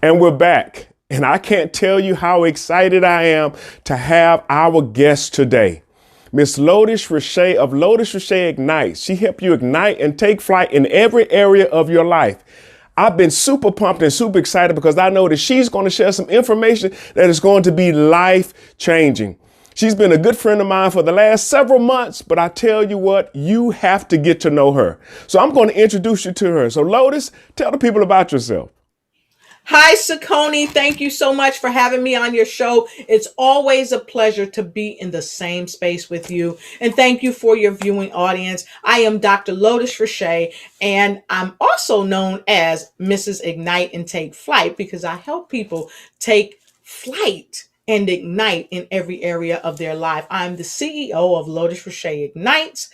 And we're back. And I can't tell you how excited I am to have our guest today. Miss Lotus Riche of Lotus Riche Ignites. She helps you ignite and take flight in every area of your life. I've been super pumped and super excited because I know that she's going to share some information that is going to be life changing. She's been a good friend of mine for the last several months, but I tell you what, you have to get to know her. So I'm going to introduce you to her. So Lotus, tell the people about yourself. Hi, Sakoni. Thank you so much for having me on your show. It's always a pleasure to be in the same space with you. And thank you for your viewing audience. I am Dr. Lotus Riche, and I'm also known as Mrs. Ignite and Take Flight because I help people take flight and ignite in every area of their life. I'm the CEO of Lotus Riche Ignites,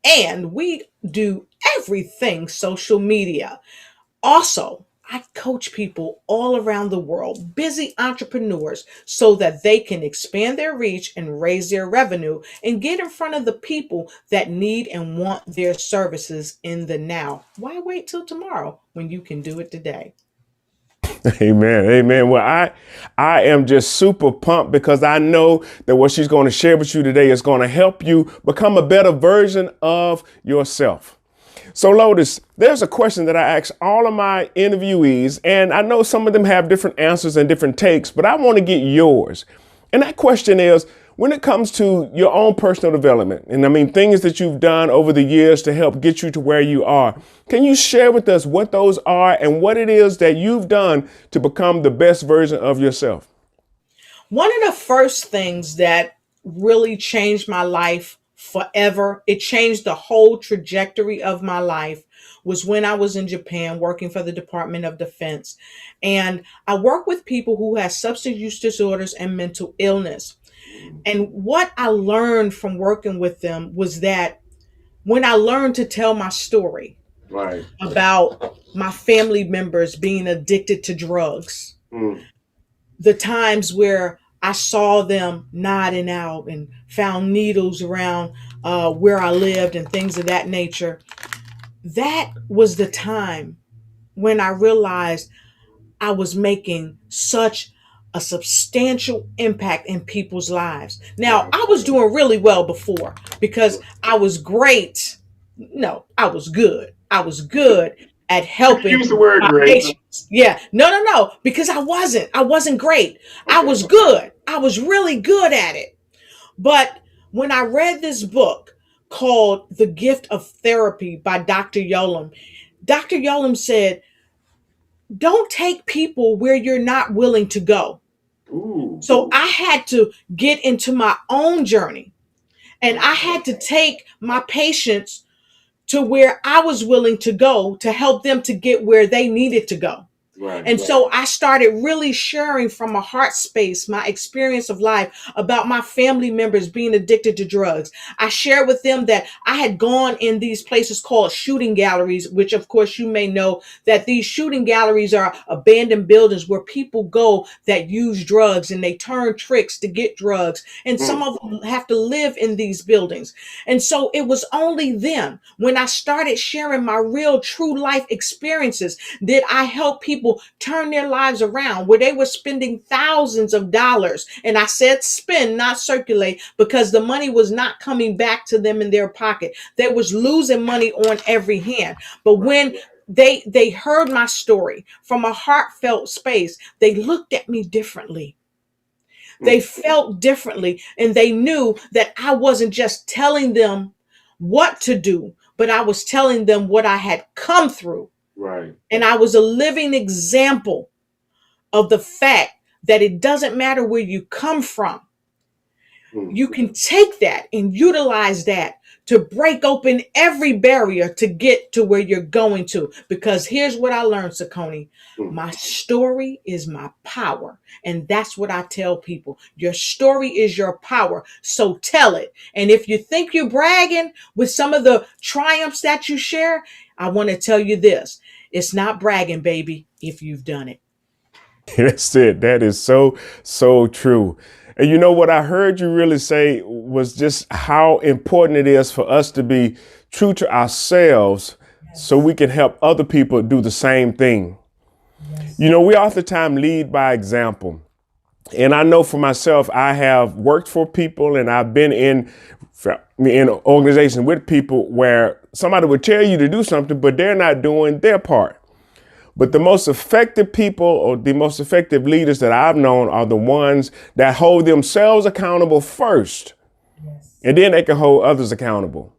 and we do everything social media. Also, I coach people all around the world, busy entrepreneurs, so that they can expand their reach and raise their revenue and get in front of the people that need and want their services in the now. Why wait till tomorrow when you can do it today? Amen. Amen. Well, I am just super pumped because I know that what she's going to share with you today is going to help you become a better version of yourself. So Lotus, there's a question that I ask all of my interviewees, and I know some of them have different answers and different takes, but I want to get yours. And that question is, when it comes to your own personal development, and I mean, things that you've done over the years to help get you to where you are, can you share with us what those are and what it is that you've done to become the best version of yourself? One of the first things that really changed my life forever, it changed the whole trajectory of my life, was when I was in Japan working for the Department of Defense. And I work with people who have substance use disorders and mental illness. And what I learned from working with them was that when I learned to tell my story Right. about my family members being addicted to drugs, the times where I saw them nodding out and found needles around where I lived and things of that nature, that was the time when I realized I was making such a substantial impact in people's lives. Now, I was doing really well before because I was great. No, I was good. I was good at helping Use the word my great. patients. Yeah. No, because I wasn't. I wasn't great. I was good. I was really good at it. But when I read this book called The Gift of Therapy by Dr. Yolam said, don't take people where you're not willing to go. Ooh. So I had to get into my own journey, and I had to take my patients to where I was willing to go to help them to get where they needed to go. And so I started really sharing from a heart space, my experience of life about my family members being addicted to drugs. I shared with them that I had gone in these places called shooting galleries, which of course you may know that these shooting galleries are abandoned buildings where people go that use drugs and they turn tricks to get drugs. And some of them have to live in these buildings. And so it was only then when I started sharing my real true life experiences did I help people turn their lives around where they were spending thousands of dollars. And I said spend, not circulate, because the money was not coming back to them in their pocket. They was losing money on every hand. But when they heard my story from a heartfelt space, they looked at me differently. They felt differently, and they knew that I wasn't just telling them what to do, but I was telling them what I had come through. Right. And I was a living example of the fact that it doesn't matter where you come from. You can take that and utilize that to break open every barrier to get to where you're going to. Because here's what I learned, Sakoni. My story is my power. And that's what I tell people. Your story is your power. So tell it. And if you think you're bragging with some of the triumphs that you share, I want to tell you this. It's not bragging, baby, if you've done it. That's it. That is so, so true. And you know what I heard you really say was just how important it is for us to be true to ourselves so we can help other people do the same thing. Yes. You know, we oftentimes lead by example. And I know for myself, I have worked for people and I've been in organizations with people where somebody would tell you to do something, but they're not doing their part. But the most effective people or the most effective leaders that I've known are the ones that hold themselves accountable first, Yes. and then they can hold others accountable.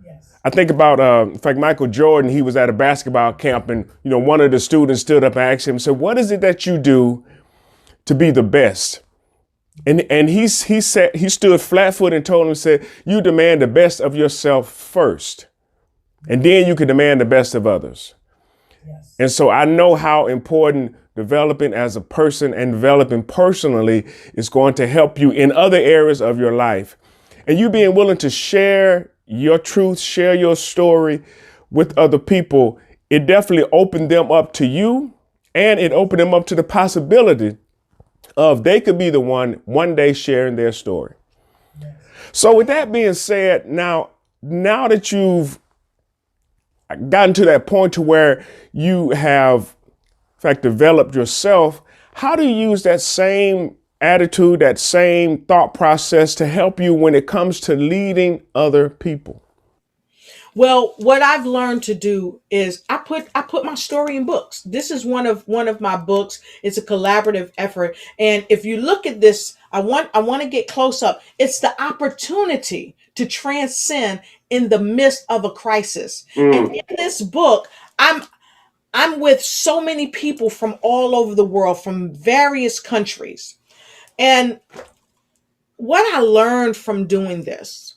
Yes. I think about, in fact, Michael Jordan. He was at a basketball camp, and one of the students stood up and asked him, "So, what is it that you do to be the best?" And he stood flat-footed and told him, said, "You demand the best of yourself first, and then you can demand the best of others." Yes. And so I know how important developing as a person and developing personally is going to help you in other areas of your life. And you being willing to share your truth, share your story with other people, it definitely opened them up to you, and it opened them up to the possibility of they could be the one day sharing their story. Yes. So with that being said, now that you've gotten to that point to where you have, in fact, developed yourself, how do you use that same attitude, that same thought process to help you when it comes to leading other people? Well, what I've learned to do is I put my story in books. This is one of my books. It's a collaborative effort. And if you look at this, I want to get close up. It's the opportunity to transcend in the midst of a crisis. And in this book, I'm with so many people from all over the world, from various countries. And what I learned from doing this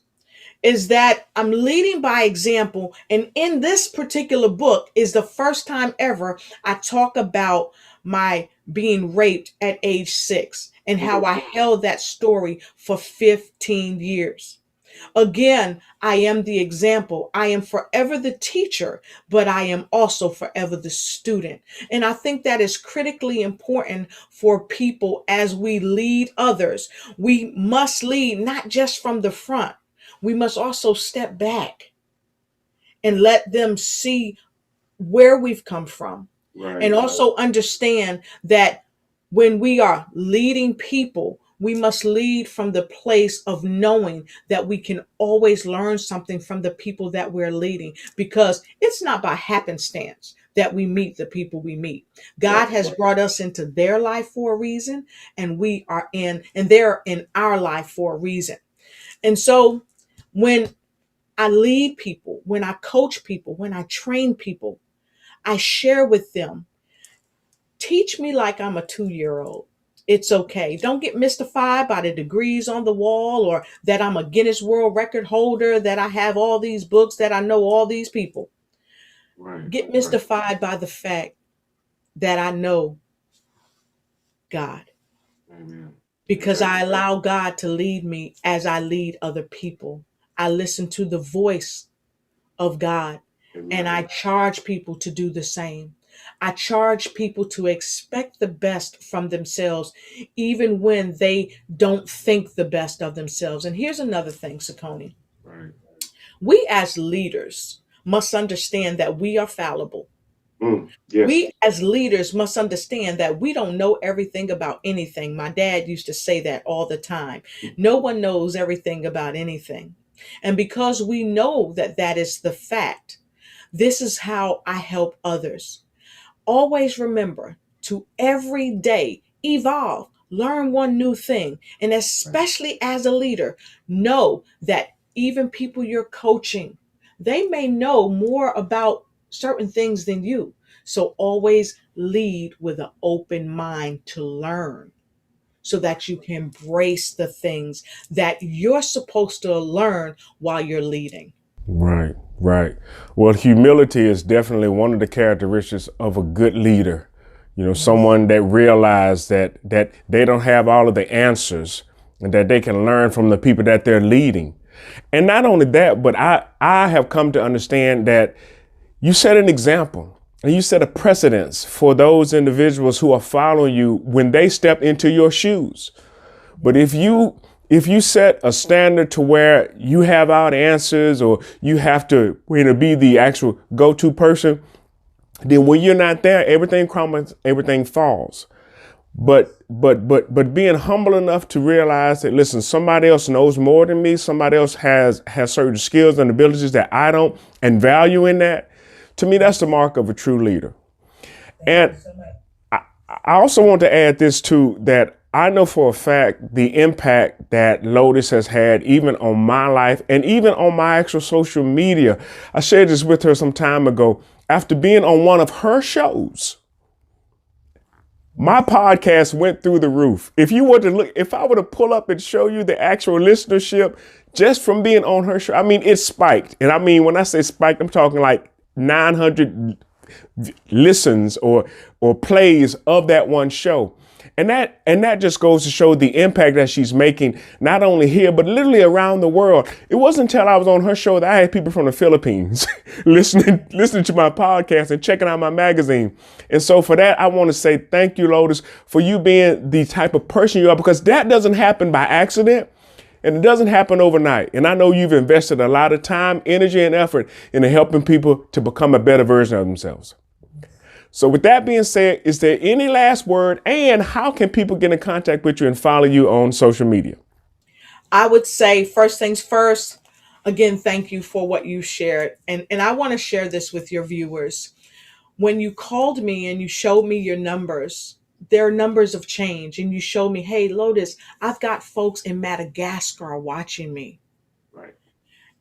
is that I'm leading by example. And in this particular book is the first time ever I talk about my being raped at age 6 and how I held that story for 15 years. Again, I am the example. I am forever the teacher, but I am also forever the student. And I think that is critically important for people as we lead others. We must lead not just from the front, we must also step back and let them see where we've come from. Right. And also understand that when we are leading people, we must lead from the place of knowing that we can always learn something from the people that we're leading, because it's not by happenstance that we meet the people we meet. God has brought us into their life for a reason, and they're in our life for a reason. And so when I lead people, when I coach people, when I train people, I share with them, teach me like I'm a 2-year old. It's okay. Don't get mystified by the degrees on the wall or that I'm a Guinness World Record holder, that I have all these books, that I know all these people. Right. Get mystified by the fact that I know God, Amen. because I allow God to lead me as I lead other people. I listen to the voice of God, and I charge people to do the same. I charge people to expect the best from themselves, even when they don't think the best of themselves. And here's another thing, Sakoni. Right. We as leaders must understand that we are fallible. Yes. We as leaders must understand that we don't know everything about anything. My dad used to say that all the time. No one knows everything about anything. And because we know that that is the fact, this is how I help others. Always remember to every day evolve, learn one new thing. And especially as a leader, know that even people you're coaching, they may know more about certain things than you. So always lead with an open mind to learn, so that you can embrace the things that you're supposed to learn while you're leading. Right, right. Well, humility is definitely one of the characteristics of a good leader. Someone that realizes that they don't have all of the answers and that they can learn from the people that they're leading. And not only that, but I have come to understand that you set an example and you set a precedence for those individuals who are following you when they step into your shoes. But if you set a standard to where you have all the answers, or you have to be the actual go-to person, then when you're not there, everything crumbles, everything falls. But being humble enough to realize that, listen, somebody else knows more than me. Somebody else has certain skills and abilities that I don't, and value in that. To me, that's the mark of a true leader. And I also want to add this too, that I know for a fact the impact that Lotus has had even on my life and even on my actual social media. I shared this with her some time ago. After being on one of her shows, my podcast went through the roof. If you were to look, if I were to pull up and show you the actual listenership just from being on her show, I mean, it spiked. And I mean, when I say spiked, I'm talking like 900 listens or plays of that one show. And that just goes to show the impact that she's making, not only here, but literally around the world. It wasn't until I was on her show that I had people from the Philippines listening to my podcast and checking out my magazine. And so for that, I want to say thank you, Lotus, for you being the type of person you are, because that doesn't happen by accident. And it doesn't happen overnight. And I know you've invested a lot of time, energy, and effort into helping people to become a better version of themselves. So with that being said, is there any last word, and how can people get in contact with you and follow you on social media? I would say first things first, again, thank you for what you shared. And I want to share this with your viewers. When you called me and you showed me your numbers, there are numbers of change, and you showed me, hey, Lotus, I've got folks in Madagascar watching me. Right.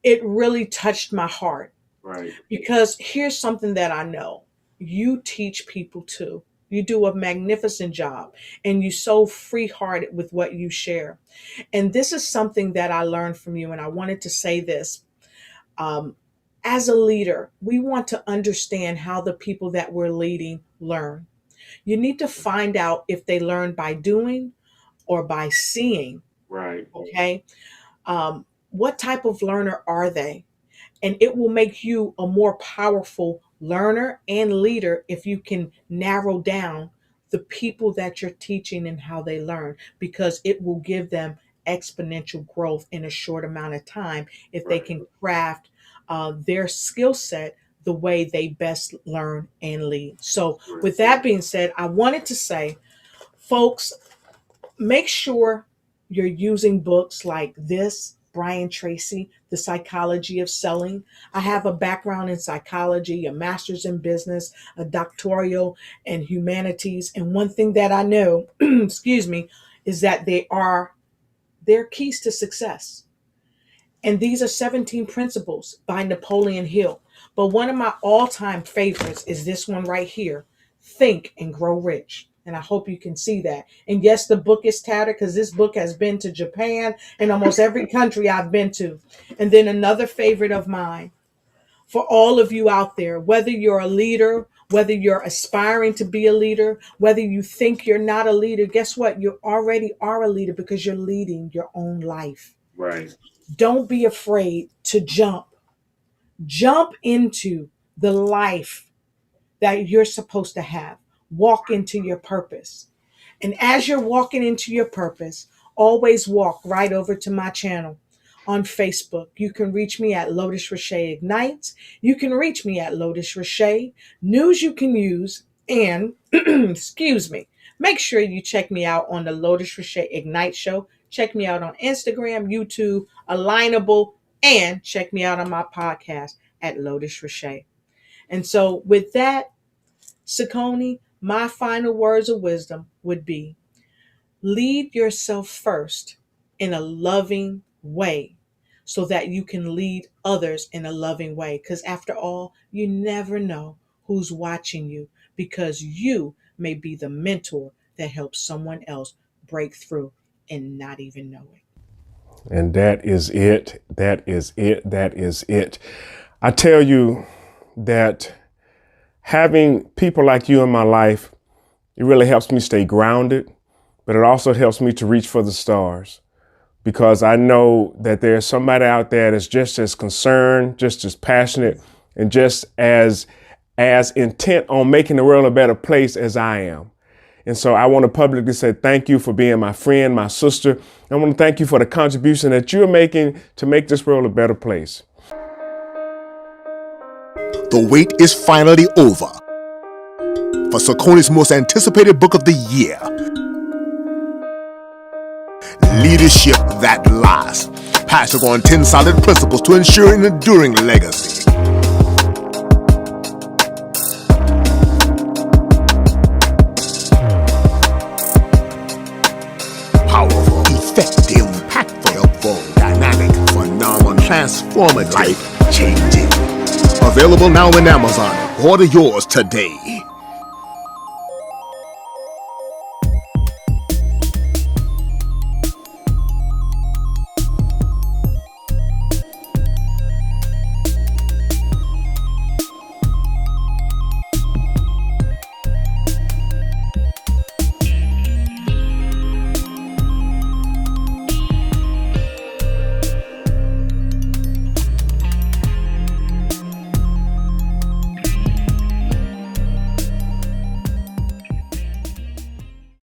It really touched my heart. Right. Because here's something that I know. You teach people too. You do a magnificent job, and you're so free-hearted with what you share. And this is something that I learned from you, and I wanted to say this. As a leader, we want to understand how the people that we're leading learn. You need to find out if they learn by doing or by seeing. Right. Okay. What type of learner are they? And it will make you a more powerful learner and leader if you can narrow down the people that you're teaching and how they learn, because it will give them exponential growth in a short amount of time if they can craft their skill set the way they best learn and lead. So with that being said, I wanted to say, folks, make sure you're using books like this, Brian Tracy, The Psychology of Selling. I have a background in psychology, a master's in business, a doctoral in humanities. And one thing that I know, excuse me, is that they're keys to success. And these are 17 principles by Napoleon Hill. But one of my all-time favorites is this one right here, Think and Grow Rich. And I hope you can see that. And yes, the book is tattered because this book has been to Japan and almost every country I've been to. And then another favorite of mine, for all of you out there, whether you're a leader, whether you're aspiring to be a leader, whether you think you're not a leader, guess what? You already are a leader because you're leading your own life. Right. Don't be afraid to jump. Jump into the life that you're supposed to have. Walk into your purpose. And as you're walking into your purpose, always walk right over to my channel on Facebook. You can reach me at Lotus Riche Ignites. You can reach me at Lotus Riche. News you can use. And, excuse me, make sure you check me out on the Lotus Riche Ignite show. Check me out on Instagram, YouTube, Alignable, and check me out on my podcast at Lotus Riche. And so with that, Saccone, my final words of wisdom would be, lead yourself first in a loving way so that you can lead others in a loving way. Because after all, you never know who's watching you, because you may be the mentor that helps someone else break through and not even know it. And that is it. That is it. That is it. I tell you that having people like you in my life, it really helps me stay grounded, but it also helps me to reach for the stars, because I know that there's somebody out there that's just as concerned, just as passionate, and just as intent on making the world a better place as I am. And so I want to publicly say thank you for being my friend, my sister. I want to thank you for the contribution that you're making to make this world a better place. The wait is finally over. for Saucony's most anticipated book of the year. Leadership that lasts. Passing on 10 solid principles to ensure an enduring legacy. Powerful, effective, impactful, dynamic, phenomenal, transformative, life-changing. Available now in Amazon. Order yours today.